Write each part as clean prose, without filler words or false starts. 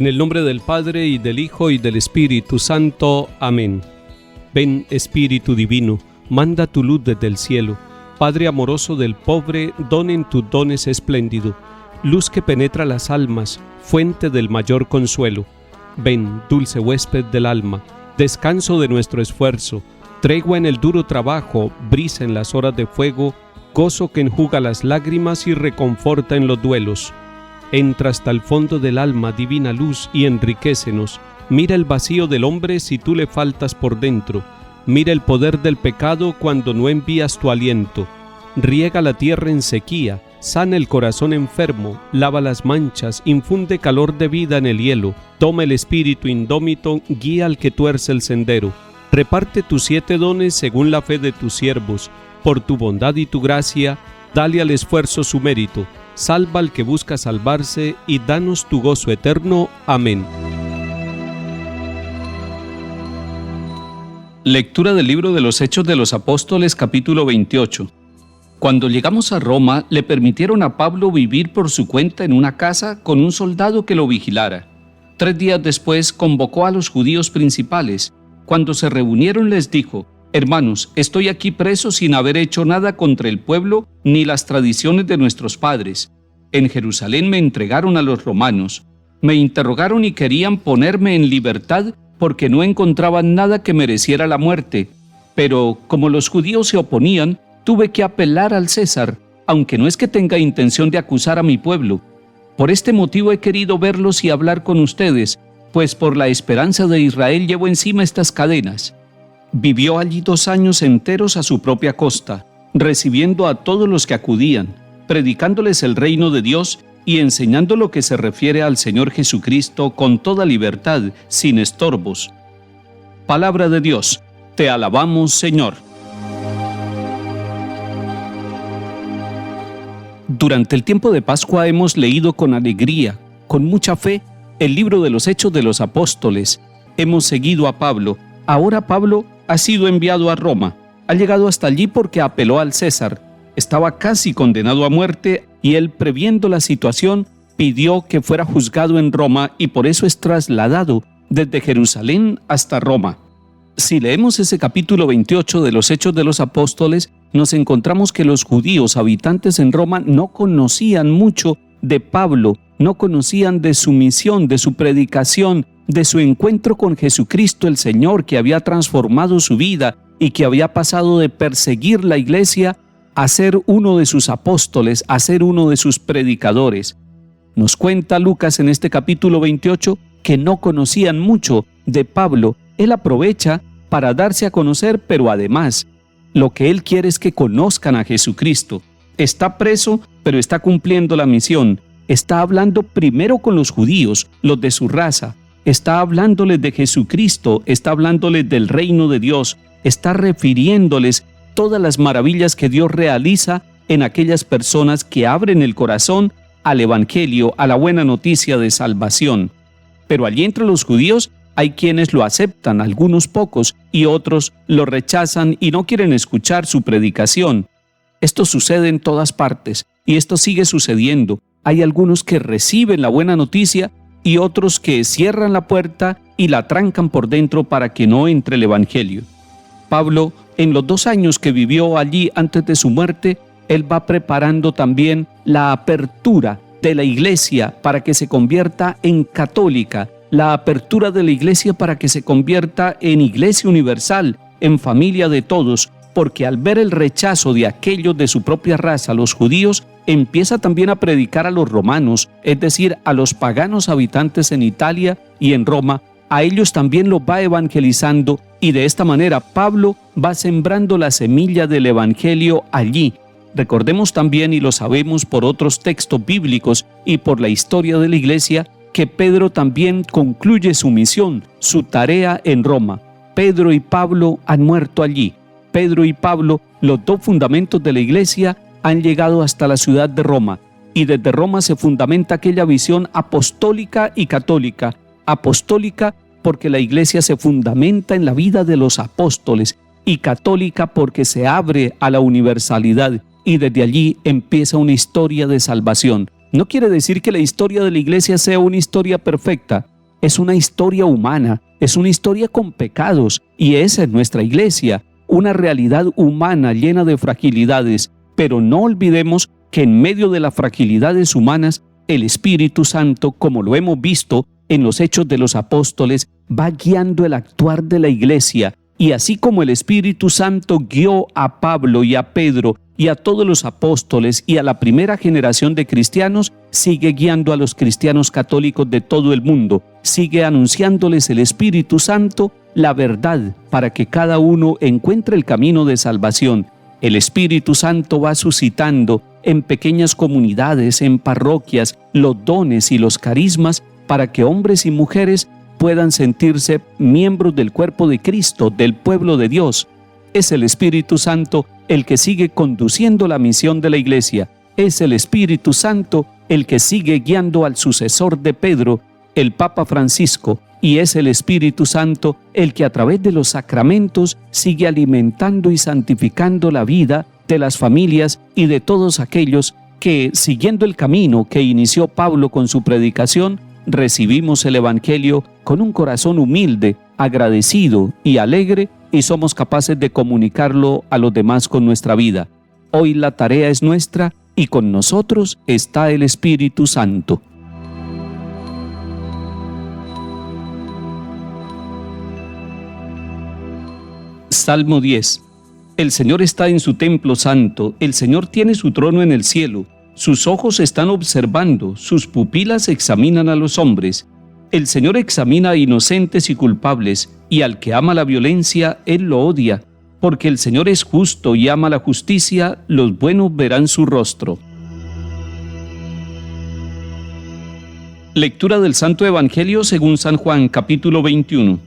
En el nombre del Padre, y del Hijo, y del Espíritu Santo. Amén. Ven, Espíritu Divino, manda tu luz desde el cielo. Padre amoroso del pobre, don en tus dones espléndido. Luz que penetra las almas, fuente del mayor consuelo. Ven, dulce huésped del alma, descanso de nuestro esfuerzo, tregua en el duro trabajo, brisa en las horas de fuego, gozo que enjuga las lágrimas y reconforta en los duelos. Entra hasta el fondo del alma, divina luz, y enriquécenos. Mira el vacío del hombre si tú le faltas por dentro. Mira el poder del pecado cuando no envías tu aliento. Riega la tierra en sequía, sana el corazón enfermo, lava las manchas, infunde calor de vida en el hielo. Toma el espíritu indómito, guía al que tuerce el sendero. Reparte tus 7 dones según la fe de tus siervos. Por tu bondad y tu gracia, dale al esfuerzo su mérito. Salva al que busca salvarse y danos tu gozo eterno. Amén. Lectura del libro de los Hechos de los Apóstoles, capítulo 28. Cuando llegamos a Roma, le permitieron a Pablo vivir por su cuenta en una casa con un soldado que lo vigilara. 3 días después convocó a los judíos principales. Cuando se reunieron les dijo: Hermanos, estoy aquí preso sin haber hecho nada contra el pueblo ni las tradiciones de nuestros padres. En Jerusalén me entregaron a los romanos. Me interrogaron y querían ponerme en libertad porque no encontraban nada que mereciera la muerte. Pero como los judíos se oponían, tuve que apelar al César, aunque no es que tenga intención de acusar a mi pueblo. Por este motivo he querido verlos y hablar con ustedes, pues por la esperanza de Israel llevo encima estas cadenas. Vivió allí 2 años enteros a su propia costa, recibiendo a todos los que acudían, predicándoles el reino de Dios y enseñando lo que se refiere al Señor Jesucristo con toda libertad, sin estorbos. Palabra de Dios, te alabamos, Señor. Durante el tiempo de Pascua hemos leído con alegría, con mucha fe, el libro de los Hechos de los Apóstoles. Hemos seguido a Pablo. Ahora Pablo ha sido enviado a Roma. Ha llegado hasta allí porque apeló al César. Estaba casi condenado a muerte y él, previendo la situación, pidió que fuera juzgado en Roma y por eso es trasladado desde Jerusalén hasta Roma. Si leemos ese capítulo 28 de los Hechos de los Apóstoles, nos encontramos que los judíos habitantes en Roma no conocían mucho de Pablo, no conocían de su misión, de su predicación, de su encuentro con Jesucristo el Señor, que había transformado su vida y que había pasado de perseguir la iglesia a ser uno de sus apóstoles, a ser uno de sus predicadores. Nos cuenta Lucas en este capítulo 28 que no conocían mucho de Pablo. Él aprovecha para darse a conocer, pero además, lo que él quiere es que conozcan a Jesucristo. Está preso, pero está cumpliendo la misión. Está hablando primero con los judíos, los de su raza. Está hablándoles de Jesucristo, está hablándoles del reino de Dios, está refiriéndoles todas las maravillas que Dios realiza en aquellas personas que abren el corazón al Evangelio, a la buena noticia de salvación. Pero allí entre los judíos hay quienes lo aceptan, algunos pocos, y otros lo rechazan y no quieren escuchar su predicación. Esto sucede en todas partes y esto sigue sucediendo. Hay algunos que reciben la buena noticia y otros que cierran la puerta y la trancan por dentro para que no entre el Evangelio. Pablo, en los 2 años que vivió allí antes de su muerte, él va preparando también la apertura de la iglesia para que se convierta en católica, la apertura de la iglesia para que se convierta en iglesia universal, en familia de todos, porque al ver el rechazo de aquellos de su propia raza, los judíos, empieza también a predicar a los romanos, es decir, a los paganos habitantes en Italia y en Roma. A ellos también los va evangelizando y de esta manera Pablo va sembrando la semilla del evangelio allí. Recordemos también, y lo sabemos por otros textos bíblicos y por la historia de la iglesia, que Pedro también concluye su misión, su tarea en Roma. Pedro y Pablo han muerto allí. Pedro y Pablo, los 2 fundamentos de la iglesia, han llegado hasta la ciudad de Roma, y desde Roma se fundamenta aquella visión apostólica y católica. Apostólica porque la iglesia se fundamenta en la vida de los apóstoles, y católica porque se abre a la universalidad, y desde allí empieza una historia de salvación. No quiere decir que la historia de la iglesia sea una historia perfecta, es una historia humana, es una historia con pecados, y esa es nuestra iglesia, una realidad humana llena de fragilidades, pero no olvidemos que en medio de las fragilidades humanas, el Espíritu Santo, como lo hemos visto en los Hechos de los Apóstoles, va guiando el actuar de la iglesia. Y así como el Espíritu Santo guió a Pablo y a Pedro y a todos los apóstoles y a la primera generación de cristianos, sigue guiando a los cristianos católicos de todo el mundo, sigue anunciándoles el Espíritu Santo la verdad para que cada uno encuentre el camino de salvación. El Espíritu Santo va suscitando en pequeñas comunidades, en parroquias, los dones y los carismas para que hombres y mujeres puedan sentirse miembros del cuerpo de Cristo, del pueblo de Dios. Es el Espíritu Santo el que sigue conduciendo la misión de la iglesia. Es el Espíritu Santo el que sigue guiando al sucesor de Pedro, el Papa Francisco, y es el Espíritu Santo el que a través de los sacramentos sigue alimentando y santificando la vida de las familias y de todos aquellos que, siguiendo el camino que inició Pablo con su predicación, recibimos el Evangelio con un corazón humilde, agradecido y alegre, y somos capaces de comunicarlo a los demás con nuestra vida. Hoy la tarea es nuestra y con nosotros está el Espíritu Santo. Salmo 10. El Señor está en su templo santo, el Señor tiene su trono en el cielo. Sus ojos están observando, sus pupilas examinan a los hombres. El Señor examina a inocentes y culpables, y al que ama la violencia, Él lo odia. Porque el Señor es justo y ama la justicia, los buenos verán su rostro. Lectura del Santo Evangelio según San Juan, capítulo 21.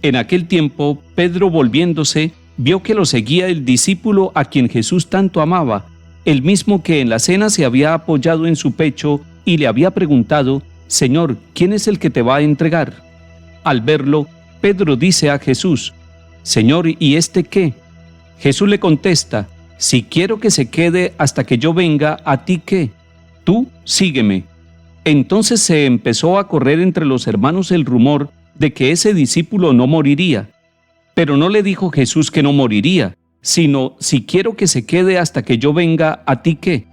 En aquel tiempo, Pedro, volviéndose, vio que lo seguía el discípulo a quien Jesús tanto amaba, el mismo que en la cena se había apoyado en su pecho y le había preguntado: Señor, ¿quién es el que te va a entregar? Al verlo, Pedro dice a Jesús: Señor, ¿y este qué? Jesús le contesta: Si quiero que se quede hasta que yo venga, ¿a ti qué? Tú sígueme. Entonces se empezó a correr entre los hermanos el rumor de que ese discípulo no moriría. Pero no le dijo Jesús que no moriría, sino: si quiero que se quede hasta que yo venga, ¿a ti qué?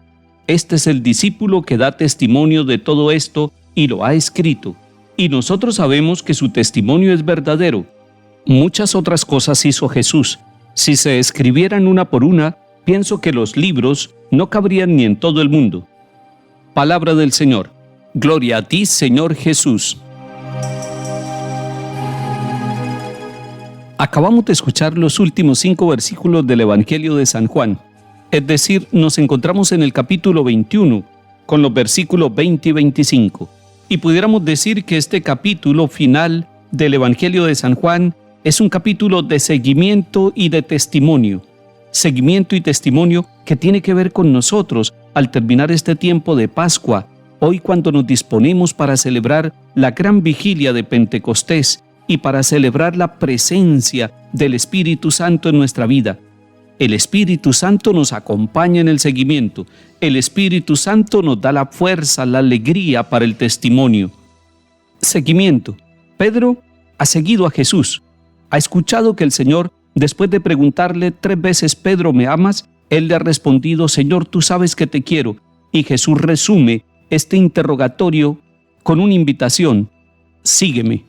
Este es el discípulo que da testimonio de todo esto y lo ha escrito, y nosotros sabemos que su testimonio es verdadero. Muchas otras cosas hizo Jesús. Si se escribieran una por una, pienso que los libros no cabrían ni en todo el mundo. Palabra del Señor. Gloria a ti, Señor Jesús. Acabamos de escuchar los últimos 5 versículos del Evangelio de San Juan. Es decir, nos encontramos en el capítulo 21, con los versículos 20 y 25. Y pudiéramos decir que este capítulo final del Evangelio de San Juan es un capítulo de seguimiento y de testimonio. Seguimiento y testimonio que tiene que ver con nosotros al terminar este tiempo de Pascua, hoy cuando nos disponemos para celebrar la gran vigilia de Pentecostés y para celebrar la presencia del Espíritu Santo en nuestra vida. El Espíritu Santo nos acompaña en el seguimiento. El Espíritu Santo nos da la fuerza, la alegría para el testimonio. Seguimiento. Pedro ha seguido a Jesús. Ha escuchado que el Señor, después de preguntarle 3 veces: Pedro, ¿me amas?, Él le ha respondido: Señor, tú sabes que te quiero. Y Jesús resume este interrogatorio con una invitación: sígueme.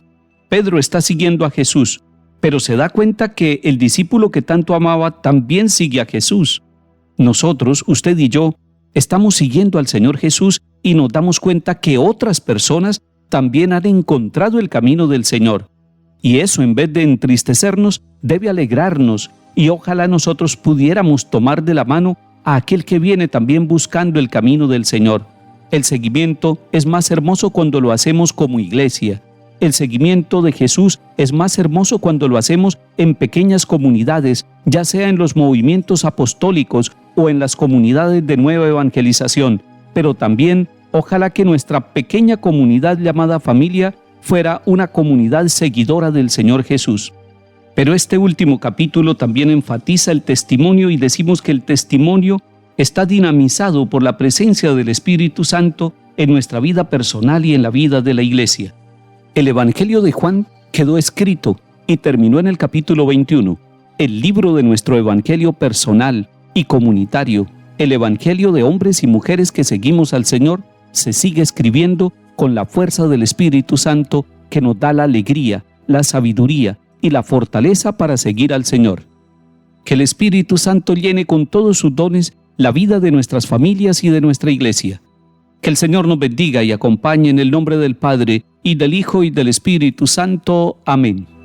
Pedro está siguiendo a Jesús, pero se da cuenta que el discípulo que tanto amaba también sigue a Jesús. Nosotros, usted y yo, estamos siguiendo al Señor Jesús y nos damos cuenta que otras personas también han encontrado el camino del Señor. Y eso, en vez de entristecernos, debe alegrarnos, y ojalá nosotros pudiéramos tomar de la mano a aquel que viene también buscando el camino del Señor. El seguimiento es más hermoso cuando lo hacemos como iglesia. El seguimiento de Jesús es más hermoso cuando lo hacemos en pequeñas comunidades, ya sea en los movimientos apostólicos o en las comunidades de nueva evangelización. Pero también, ojalá que nuestra pequeña comunidad llamada familia fuera una comunidad seguidora del Señor Jesús. Pero este último capítulo también enfatiza el testimonio y decimos que el testimonio está dinamizado por la presencia del Espíritu Santo en nuestra vida personal y en la vida de la iglesia. El Evangelio de Juan quedó escrito y terminó en el capítulo 21. El libro de nuestro Evangelio personal y comunitario, el Evangelio de hombres y mujeres que seguimos al Señor, se sigue escribiendo con la fuerza del Espíritu Santo que nos da la alegría, la sabiduría y la fortaleza para seguir al Señor. Que el Espíritu Santo llene con todos sus dones la vida de nuestras familias y de nuestra iglesia. Que el Señor nos bendiga y acompañe en el nombre del Padre, y del Hijo, y del Espíritu Santo. Amén.